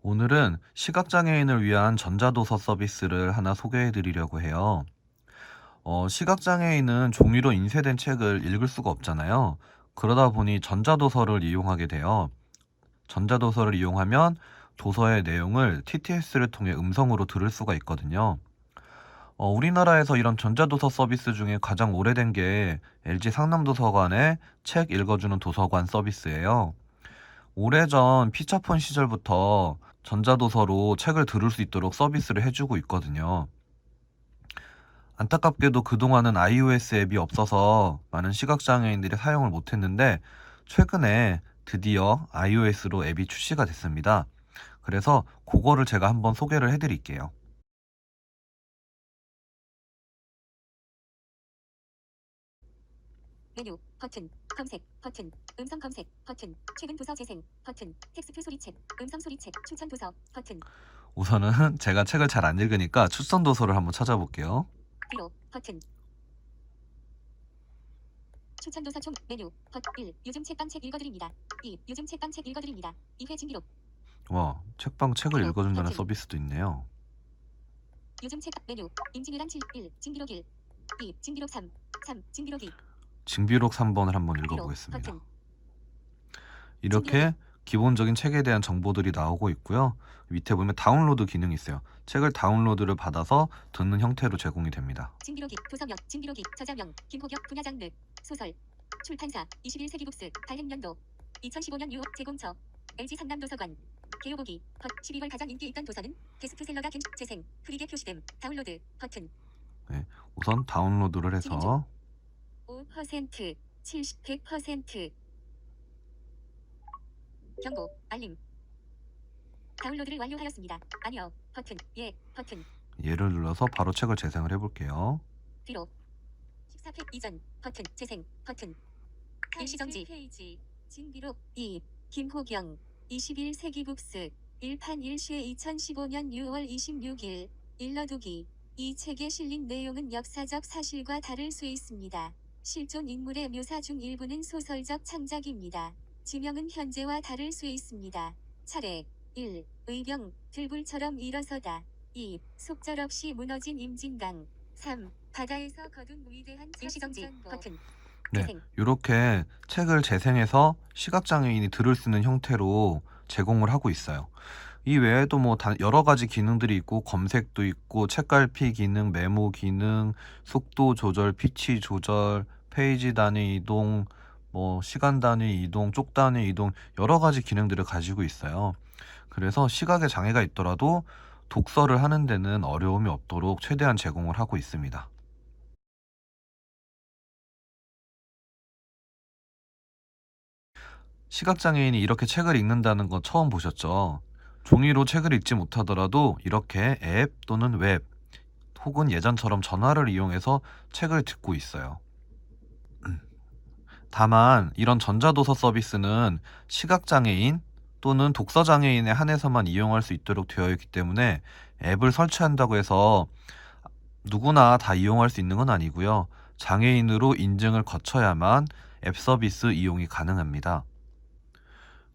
오늘은 시각장애인을 위한 전자도서 서비스를 하나 소개해 드리려고 해요. 시각장애인은 종이로 인쇄된 책을 읽을 수가 없잖아요. 그러다 보니 전자도서를 이용하게 돼요. 전자도서를 이용하면 도서의 내용을 TTS를 통해 음성으로 들을 수가 있거든요. 우리나라에서 이런 전자도서 서비스 중에 가장 오래된 게 LG 상남도서관의 책 읽어주는 도서관 서비스예요. 오래전 피처폰 시절부터 전자도서로 책을 들을 수 있도록 서비스를 해주고 있거든요. 안타깝게도 그동안은 iOS 앱이 없어서 많은 시각장애인들이 사용을 못했는데 최근에 드디어 iOS로 앱이 출시가 됐습니다. 그래서 그거를 제가 한번 소개를 해드릴게요. 메뉴 버튼 검색 버튼 음성 검색 버튼 최근 도서 재생 버튼 텍스트 소리책 음성 소리책 추천 도서 버튼 우선은 제가 책을 잘 안 읽으니까 추천 도서를 한번 찾아볼게요. 위로 버튼 추천 도서 총 메뉴 버튼 1 요즘 책방 책 읽어드립니다. 2 요즘 책방 책 읽어드립니다. 2회 진기록 와, 책방 책을 위로 읽어준다는 버튼 서비스도 있네요. 요즘 책 메뉴 임진왜란 7 1 진기록 1 2 진기록 3 3 진기록 2 징비록 3번을 한번 위로 읽어보겠습니다. 버튼 이렇게 기본적인 책에 대한 정보들이 나오고 있고요. 밑에 보면 다운로드 기능이 있어요. 책을 다운로드를 받아서 듣는 형태로 제공이 됩니다. 진기록이 도서명 진기록이 저자명 김호격 분야 장르 소설 출판사 21세기 북스 발행년도 2015년 6월 제공처 LG 상남도서관 개요보기 12월 가장 인기 있던 도서는 베스트셀러가 재생 프리게 표시됨 다운로드 버튼 네, 우선 다운로드를 해서 5% 70 100% 경고 알림 다운로드를 완료하였습니다. 아니요 버튼 예 버튼 얘를 눌러서 바로 책을 재생을 해볼게요. 뒤로 14팩 이전 버튼 재생 버튼 일시정지 페이지 진기록 2 김호경 21세기 북스 1판 1슈에 2015년 6월 26일 일러두기 이 책에 실린 내용은 역사적 사실과 다를 수 있습니다. 실존 인물의 묘사 중 일부는 소설적 창작입니다. 지명은 현재와 다를 수 있습니다. 차례 1. 의병 들불처럼 일어서다 2. 속절없이 무너진 임진강 3. 바다에서 거둔 위대한 일시정지 버튼 네, 재생 이렇게 책을 재생해서 시각장애인이 들을 수 있는 형태로 제공을 하고 있어요. 이 외에도 뭐 여러 가지 기능들이 있고 검색도 있고 책갈피 기능, 메모 기능, 속도 조절, 피치 조절, 페이지 단위 이동, 뭐 시간 단위 이동, 쪽 단위 이동 여러 가지 기능들을 가지고 있어요. 그래서 시각에 장애가 있더라도 독서를 하는 데는 어려움이 없도록 최대한 제공을 하고 있습니다. 시각장애인이 이렇게 책을 읽는다는 거 처음 보셨죠? 종이로 책을 읽지 못하더라도 이렇게 앱 또는 웹 혹은 예전처럼 전화를 이용해서 책을 듣고 있어요. 다만 이런 전자도서 서비스는 시각장애인 또는 독서장애인에 한해서만 이용할 수 있도록 되어 있기 때문에 앱을 설치한다고 해서 누구나 다 이용할 수 있는 건 아니고요. 장애인으로 인증을 거쳐야만 앱 서비스 이용이 가능합니다.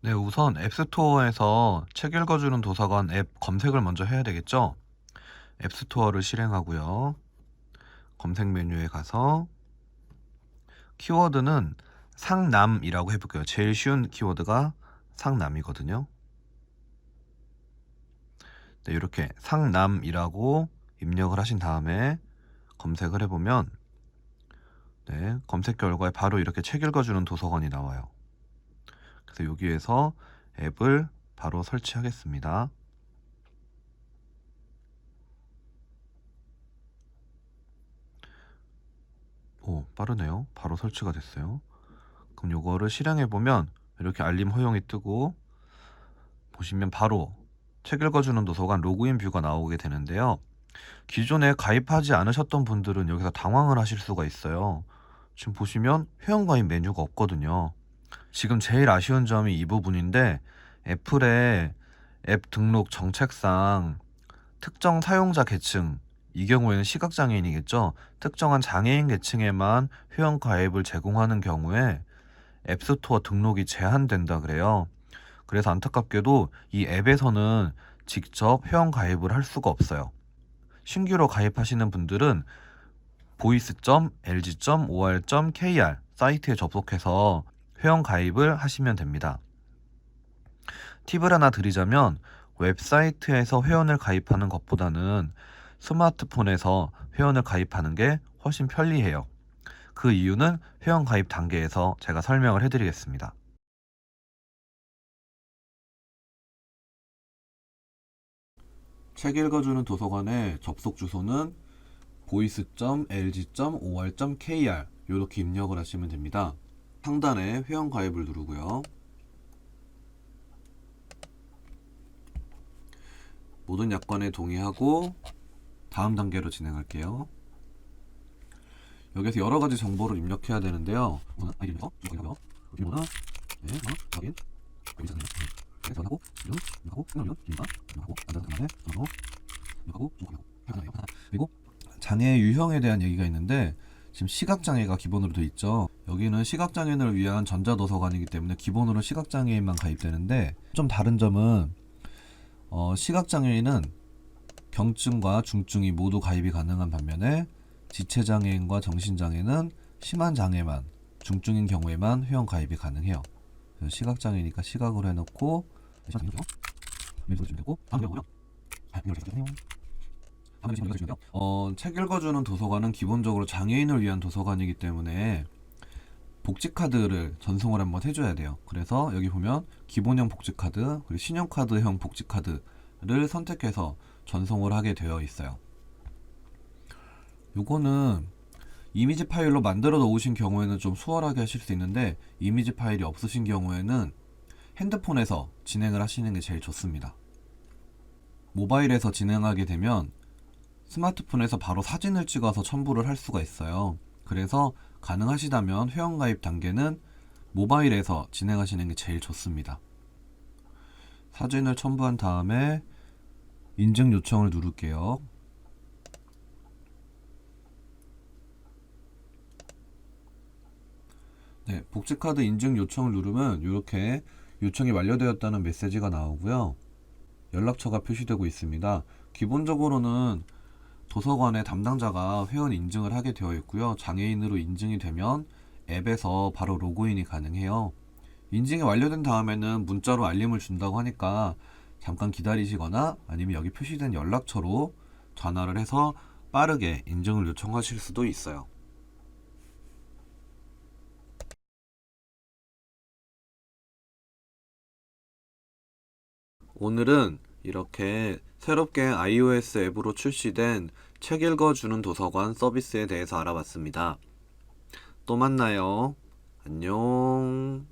네, 우선 앱스토어에서 책 읽어주는 도서관 앱 검색을 먼저 해야 되겠죠? 앱스토어를 실행하고요. 검색 메뉴에 가서 키워드는 상남이라고 해볼게요. 제일 쉬운 키워드가 상남이거든요. 네, 이렇게 상남이라고 입력을 하신 다음에 검색을 해보면 네, 검색 결과에 바로 이렇게 책 읽어주는 도서관이 나와요. 그래서 여기에서 앱을 바로 설치하겠습니다. 오, 빠르네요. 바로 설치가 됐어요. 그럼 요거를 실행해보면 이렇게 알림 허용이 뜨고 보시면 바로 책 읽어주는 도서관 로그인 뷰가 나오게 되는데요. 기존에 가입하지 않으셨던 분들은 여기서 당황을 하실 수가 있어요. 지금 보시면 회원가입 메뉴가 없거든요. 지금 제일 아쉬운 점이 이 부분인데 애플의 앱 등록 정책상 특정 사용자 계층, 이 경우에는 시각장애인이겠죠. 특정한 장애인 계층에만 회원 가입을 제공하는 경우에 앱스토어 등록이 제한된다 그래요. 그래서 안타깝게도 이 앱에서는 직접 회원 가입을 할 수가 없어요. 신규로 가입하시는 분들은 voice.lg.or.kr 사이트에 접속해서 회원 가입을 하시면 됩니다. 팁을 하나 드리자면 웹사이트에서 회원을 가입하는 것보다는 스마트폰에서 회원을 가입하는 게 훨씬 편리해요. 그 이유는 회원 가입 단계에서 제가 설명을 해드리겠습니다. 책 읽어주는 도서관의 접속 주소는 voice.lg.or.kr 이렇게 입력을 하시면 됩니다. 상단에 회원 가입을 누르고요. 모든 약관에 동의하고 다음 단계로 진행할게요. 여기서 여러 가지 정보를 입력해야 되는데요. 아이디부터 주소고요. 비밀번호, 확인, 전하고, 이름, 입력하고, 생활연, 기밀과, 입력하고, 안전장만의 전화로, 입력하고, 주소고요. 그리고 장애 유형에 대한 얘기가 있는데 지금 시각장애가 기본으로 돼 있죠. 여기는 시각장애인을 위한 전자도서관이기 때문에 기본으로 시각장애인만 가입되는데 좀 다른 점은 시각장애인은 경증과 중증이 모두 가입이 가능한 반면에 지체장애인과 정신장애는 심한 장애만, 중증인 경우에만 회원 가입이 가능해요. 시각장애니까 시각으로 해놓고 책 읽어주는 도서관은 기본적으로 장애인을 위한 도서관이기 때문에 복지카드를 전송을 한번 해줘야 돼요. 그래서 여기 보면 기본형 복지카드 그리고 신용카드형 복지카드를 선택해서 전송을 하게 되어 있어요. 요거는 이미지 파일로 만들어 놓으신 경우에는 좀 수월하게 하실 수 있는데 이미지 파일이 없으신 경우에는 핸드폰에서 진행을 하시는 게 제일 좋습니다. 모바일에서 진행하게 되면 스마트폰에서 바로 사진을 찍어서 첨부를 할 수가 있어요. 그래서 가능하시다면 회원가입 단계는 모바일에서 진행하시는 게 제일 좋습니다. 사진을 첨부한 다음에 인증 요청을 누를게요. 네, 복지카드 인증 요청을 누르면 이렇게 요청이 완료되었다는 메시지가 나오고요. 연락처가 표시되고 있습니다. 기본적으로는 도서관의 담당자가 회원 인증을 하게 되어 있고요. 장애인으로 인증이 되면 앱에서 바로 로그인이 가능해요. 인증이 완료된 다음에는 문자로 알림을 준다고 하니까 잠깐 기다리시거나 아니면 여기 표시된 연락처로 전화를 해서 빠르게 인증을 요청하실 수도 있어요. 오늘은 이렇게 새롭게 iOS 앱으로 출시된 책 읽어주는 도서관 서비스에 대해서 알아봤습니다. 또 만나요. 안녕.